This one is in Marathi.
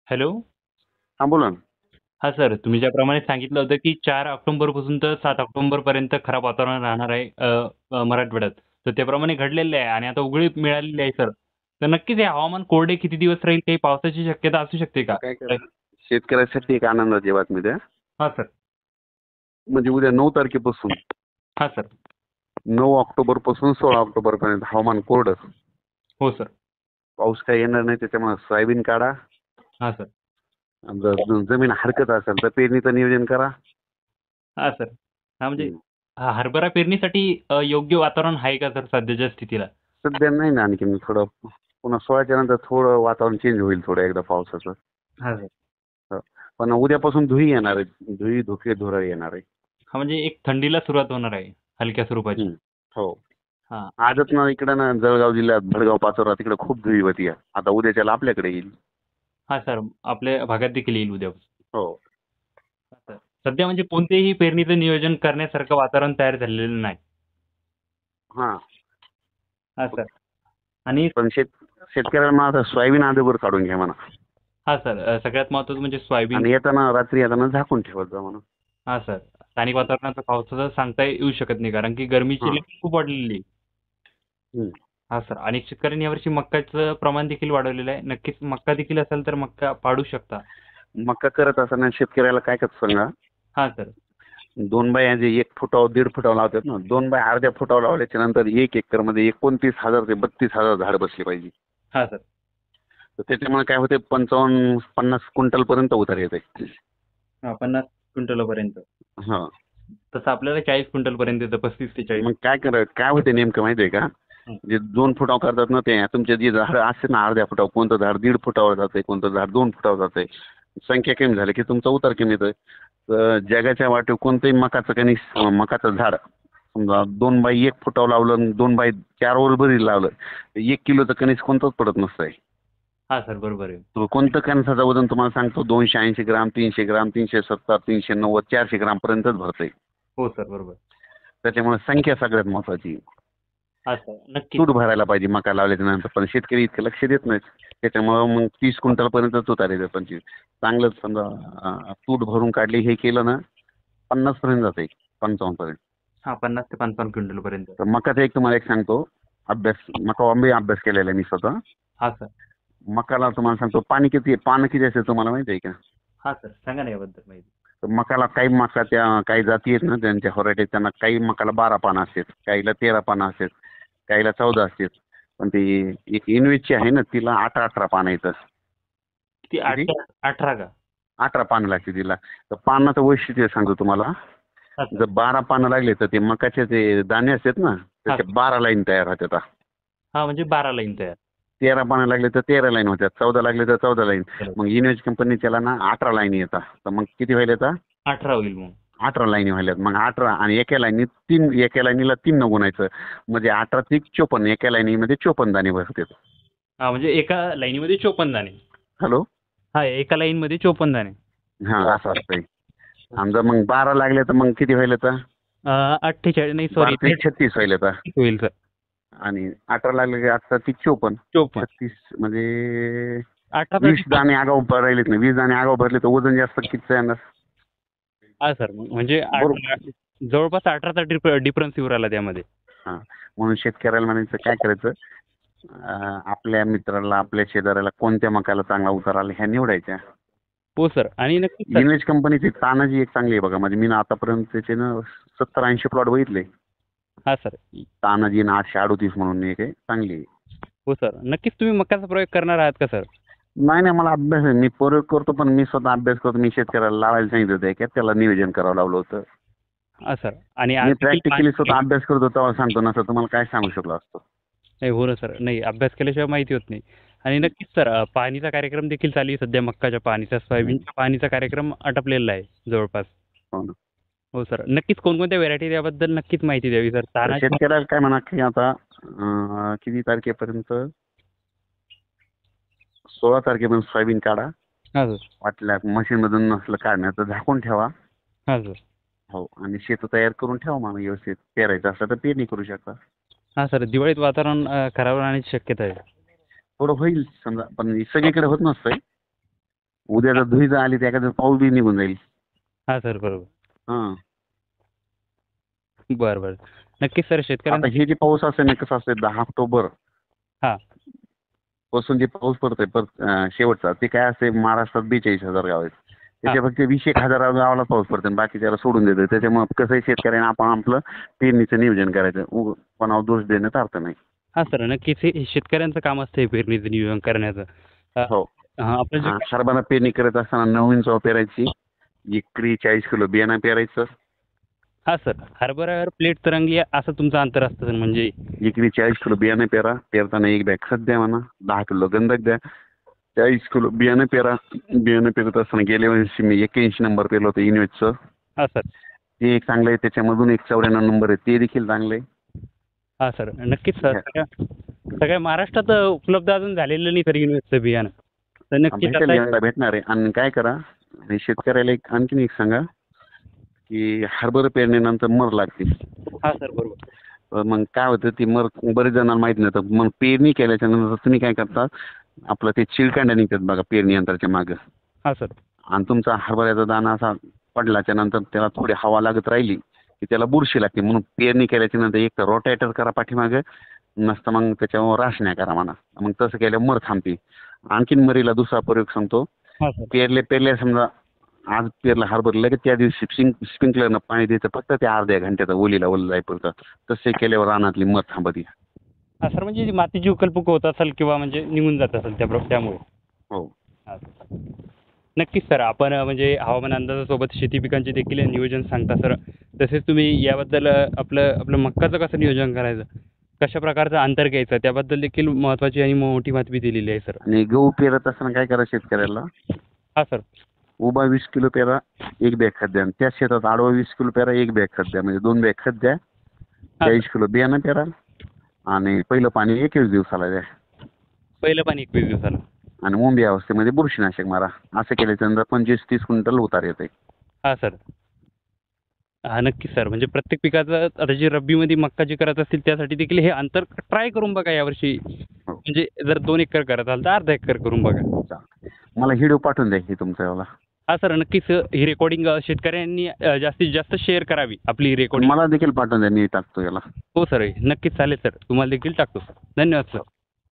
हॅलो. हां, बोला ना. हां सर, तुम्ही ज्याप्रमाणे सांगितलं होतं, की 4 ऑक्टोबरपासून तर 7 ऑक्टोबरपर्यंत खराब वातावरण राहणार आहे मराठवाड्यात. तर त्याप्रमाणे घडलेलं आहे आणि आता उघडीप मिळालेली आहे सर. तर नक्कीच हे हवामान कोरडे किती दिवस राहील, काही पावसाची शक्यता असू शकते का? तर काय करा, शेतकऱ्यासाठी एक आनंदाची बातमी द्या. हां सर. म्हणजे उद्या 9 तारखेपासून हां सर. 9 ऑक्टोबरपासून 16 ऑक्टोबरपर्यंत हवामान कोरडं. हो सर. पाऊस काही येणार नाही, त्याच्यामुळे सोयाबीन काढा. हां सर. आणि जर जमीन हरकत असेल तर पेरणीचं नियोजन करा. हां सर. हां, म्हणजे हं. हरभरा पेरणीसाठी योग्य वातावरण आहे का सर सध्याच्या स्थितीला? सध्या नाही ना, आणखीन थोडं पुन्हा 16च्या नंतर थोडं वातावरण चेंज होईल थोडं एकदा पावसाचं. हां सर. हो. पण उद्यापासून धुई येणार आहे. धुई, धुके, धुराळी येणार आहे. हां, म्हणजे एक थंडीला सुरुवात होणार आहे, हलक्या स्वरूपाची. हं. हो. हां. आजच ना इकडं ना जळगाव जिल्ह्यात भडगाव पाचोरा तिकडे खूप धुई होती. आता उद्याच्याला आपल्याकडे येईल. हां सर, आपल्या भागात देखील येईल उद्यापासून. हो. सर. सध्या म्हणजे कोणतेही पेरणीचं नियोजन करण्यासारखं वातावरण तयार झालेलं नाही. हां. हां सर. आणि पण शेतकऱ्यांना आता सोयाबीन अगोदर काढून घ्या म्हणा. हां सर, सगळ्यात महत्त्वाचं म्हणजे सोयाबीन. आणि येताना रात्री येताना झाकून ठेवत जा म्हणा. हां सर. स्थानिक वातावरणाचा पावसाचं सांगता येऊ शकत नाही कारण की गरमीची हां. लाट खूप वाढलेली आहे. हं. हां सर. आणि शेतकऱ्यांनी यावर्षी मक्याचं प्रमाण देखील वाढवलेलं आहे. नक्कीच मक्का देखील असेल तर मक्का पाडू शकता. मका करत असताना शेतकऱ्याला काय करत सांगा. हां सर. 2 बाय जे 1 फुटावर 1.5 फुटावर लावतात ना, 2 बाय अर्ध्या फुटावर लावल्याच्या नंतर 1 एकरमध्ये 29,000 ते 32,000 झाड बसली पाहिजे. हां सर. तर त्याच्यामुळे काय होते 55-50 क्विंटलपर्यंत उतार येते. हां, 50 क्विंटलपर्यंत. हां. तसं आपल्याला 40 क्विंटलपर्यंत येतं, 35 ते 40. मग काय होते नेमकं माहिती आहे का? हं. जे 2 फुटावर करतात ना ते तुमचे जे झाड असते ना अर्ध्या फुटावर, कोणतं झाड 1.5 फुटावर जाते, कोणतं झाड 2 फुटावर जाते. संख्या कमी झाली की तुमचा उतार कमी येतोय. तर जगाच्या वाटेवर कोणतंही मकाचं झाड समजा 2 बाय 1 फुटावर लावलं आणि 2 बाय 4 वर बरी लावलं तर 1 किलोचं कणीस कोणतंच पडत नसतंय. हां सर, बरोबर आहे. तो कोणतं कणसाचं वजन तुम्हाला सांगतो 280 ग्राम, 300 ग्राम, 370, 390, 400 ग्राम पर्यंतच भरतंय. हो सर, बरोबर. त्याच्यामुळे संख्या सगळ्यात महत्वाची. हां सर, नक्कीच. तूट भरायला पाहिजे मका लावल्याच्या नंतर, पण शेतकरी इतकं लक्ष देत नाहीत. त्याच्यामुळं मग 30 क्विंटलपर्यंतच उतारायचं 25. चांगलंच समजा तूट भरून काढली हे केलं ना 50 पर्यंत जाते 55 पर्यंत. हां, 50 ते 55 क्विंटलपर्यंत. तर मकाचा एक तुम्हाला एक सांगतो अभ्यास. मका आंबे अभ्यास केलेला आहे मी स्वतः. हां सर. मकाला तुम्हाला सांगतो पानं किती असते तुम्हाला माहिती आहे का? हां सर, सांगा ना याबद्दल माहिती. तर मकाला काही मका त्या काही जाती आहेत ना त्यांच्या व्हरायटी त्यांना काही मकाला 12 पानं असतात, काहीला 13 पानं असतात, काहीला 14 असतात. पण ती एक इनवेजची आहे ना तिला 18 पानं येतात. किती किती? 18 का? 18 पानं लागते तिला. तर पानाचं वैशिष्ट्य सांगतो तुम्हाला. हां सर. जर 12 पानं लागले तर ते मकाचे ते दाणे असतात ना हां त्याचे सर. 12 लाईन तयार होतात. हां, म्हणजे 12 लाईन तयार. 13 पानं लागले तर 13 लाईन होत्यात, 14 लागले तर 14 लाईन. बरोबर. मग इनवेज कंपनी त्याला ना 18 लाईनी येतात. तर मग किती व्हायला येतात? 18 होईल मग. 18 लाईनी व्हायल्यात. मग 18 आणि एका लाईनीला 3 न गुणायचं. म्हणजे 18 त्रिक 54. एका लाईनीमध्ये 54 दाणे भरतात. हां, म्हणजे एका लाईनीमध्ये 54 दाणे. हॅलो? हां, एका लाईनमध्ये 54 दाणे. हां, असं असतंय. आणि जर मग 12 लागले तर मग किती व्हायला येतं? 48 नाही 12 सॉरी त्रिक 36 व्हायला येतं. होईल सर. आणि 18 लागले की 18 त्रिक 54. 54. 36 म्हणजे 18 20 दाणे आगाऊ राहिलेत नाही. 20 दाणे आगाऊ भरले तर वजन जास्त कितीचं येणार? हां सर, म्हणजे बरोबर. जवळपास 18चा डिफरन्स येऊ राहिला त्यामध्ये. हां. म्हणून शेतकऱ्याला म्हणायचं काय करायचं? आपल्या मित्राला, आपल्या शेजाऱ्याला कोणत्या मकाला चांगला उतार आला ह्या निवडायच्या. हो सर. आणि नक्कीच सर. इन्वेज कंपनीची तानाजी एक चांगली आहे बघा. म्हणजे मी आतापर्यंत त्याचे ना 70-80 प्लॉट बघितले. हां सर. तानाजी 838 म्हणून एक आहे, चांगली आहे. हो सर. नक्कीच तुम्ही मक्याचा प्रयोग करणार आहात का सर? नाही नाही, मला अभ्यास आहे. मी प्रयोग करतो पण मी स्वतः अभ्यास करतो. मी शेतकऱ्याला लावायला सांगितलं होतं की त्याला नियोजन करावं लावलं होतं. हां सर. आणि आज मी देखील प्रॅक्टिकली स्वतः अभ्यास करतो तेव्हा सांगतो ना सर तुम्हाला काय सांगू शकलो असतो. नाही, हो ना सर. नाही, अभ्यास केल्याशिवाय माहिती होत नाही. आणि नक्कीच सर, पाहणीचा कार्यक्रम देखील चालू आहे सध्या मक्काच्या पाहणीचा, हं. सोयाबीनच्या पाहणीचा कार्यक्रम आटपलेला आहे जवळपास. हो ना. हो सर. नक्कीच कोणकोणत्या व्हेरायटी त्याबद्दल नक्कीच माहिती द्यावी सर. तर तानाजी. शेतकऱ्याला काय म्हणा की आता किती तारखेपर्यंत 16 तारखेपर्यंत सोयाबीन काढा. हां सर. वाटल्या मशीनमधून नसलं काढणं तर झाकून ठेवा. हां सर. हो. आणि शेत तयार करून ठेवा मग व्यवस्थित. पेरायचं असलं तर पेरणी करू शकता. हां सर. दिवाळीत वातावरण खराब राहण्याची शक्यता आहे. थोडं होईल समजा पण सगळीकडे होत नसतंय. उद्या जर धुळी जर आली तर एखादा पाऊस बी निघून जाईल. हा सर बरोबर. हां. बरं बरं. नक्कीच सर आता शेतकऱ्यांना. हे जे पाऊस असेल ना कसं असते 10 ऑक्टोबर हा पासून जे पाऊस पडतोय शेवटचा ते काय असते महाराष्ट्रात 42,000 गाव आहेत. त्याच्या फक्त 20,000 गावाला पाऊस पडतो आणि बाकीच्याला सोडून देतो. त्याच्यामुळे कसं आहे शेतकऱ्यांना आपण आपलं पेरणीचं नियोजन करायचं. कोणावर दोष देण्यात अर्थ नाही. हा सर नक्कीच हे शेतकऱ्यांचं काम असतं हे पेरणीचं नियोजन करण्याचं. हो. आपलं जे हरभरा पेरणी करत असताना नवीन चव पेरायची. एकरी 40 किलो बियाणं पेरायचं. हा सर हरभऱ्यावर प्लेट तरंगी असं तुमचं अंतर असतं सर म्हणजे. एकरी 40 किलो बियाणं पेरा. पेरताना एक बॅग खत द्या म्हणा. 10 किलो गंधक द्या. 40 किलो बियाणं पेरा. बियाणं पेरत असताना गेल्या वर्षी मी 81 नंबर पेरलं होतं इनवेटचं. हा सर. ते एक चांगलं आहे. त्याच्यामधून एक 94 नंबर आहे ते देखील चांगलं आहे. हा सर नक्कीच सर सगळ्या महाराष्ट्रात उपलब्ध अजून झालेलं नाही सर युनिव्हर्सचं बियाणं. तर नक्कीच भेटेल आता यंदा भेटणार आहे. आणि काय करा आणि शेतकऱ्याला आणखीन एक सांगा की हरभरा पेरणीनंतर मर लागते. हा सर बरोबर. मग काय होतं ती मर बरेच जणांना माहित नव्हतं. मग पेरणी केल्याच्या नंतर तुम्ही काय करता आपलं ते चिळकांड्या निघतात बघा पेरणी यंत्राच्या मागं. हा सर. आणि तुमचा हरभऱ्याचा दाणा असा पडल्याच्या नंतर त्याला थोडी हवा लागत राहिली की त्याला बुरशी लागते. म्हणून पेरणी केल्याच्या नंतर एक तर रोटायटर करा पाठीमागे नसतं मग त्याच्यावर राशण्या करा म्हणा. मग तसं केल्यावर मर थांबते. आणखीन मरीला दुसरा प्रयोग सांगतो. हा सर. पेरले समजा आज पेरलं हरभरं लगेच त्या दिवशी स्प्रिंकलरनं पाणी द्यायचं फक्त त्या अर्ध्या घंट्याचं ओलीला ओलं जाईपर्यंत. तसे केल्यावर रानातली मर थांबती. हा सर म्हणजे मातीची उकलपुक होत असेल किंवा म्हणजे निघून जात असेल त्यामुळे. हो. हा. नक्कीच सर आपण म्हणजे हवामान अंदाजासोबत शेती पिकांचे देखील नियोजन सांगता सर. तसेच तुम्ही याबद्दल आपलं मक्काचं कसं नियोजन करायचं कशा प्रकारचं अंतर घ्यायचं त्याबद्दल देखील महत्त्वाची आणि मोठी माहिती दिलेली आहे सर. आणि गहू पेरत असताना काय करा शेतकऱ्याला हा सर. उभा 20 किलो पेरा एक बॅग खत द्या. त्याच शेतात आडवा 20 किलो पेरा एक बॅग खत द्या. म्हणजे 2 बॅग खत द्या. 40 किलो बियाणं पेरा आणि पहिलं पाणी 21 दिवसाला द्या. पहिलं पाणी 21 दिवसाला. आणि मुंबई अवस्थेमध्ये बुरशीनाशक मारा. असं केल्याच्या नंतर 25-30 क्विंटल उतार येते. हा सर. हा नक्कीच सर म्हणजे प्रत्येक पिकाचं आता जे रब्बीमध्ये मक्का जे करत असतील त्यासाठी देखील हे अंतर ट्राय करून बघा यावर्षी. हो. म्हणजे जर 2 एकर करत असाल तर अर्धा एकर करून बघा. चालेल. मला व्हिडिओ पाठवून द्या की तुमचा वाला. हा सर नक्कीच ही रेकॉर्डिंग शेतकऱ्यांनी जास्तीत जास्त शेअर करावी आपली ही रेकॉर्डिंग. मला देखील पाठवून द्या मी टाकतो याला. हो सर नक्कीच चालेल सर तुम्हाला देखील टाकतो. धन्यवाद सर.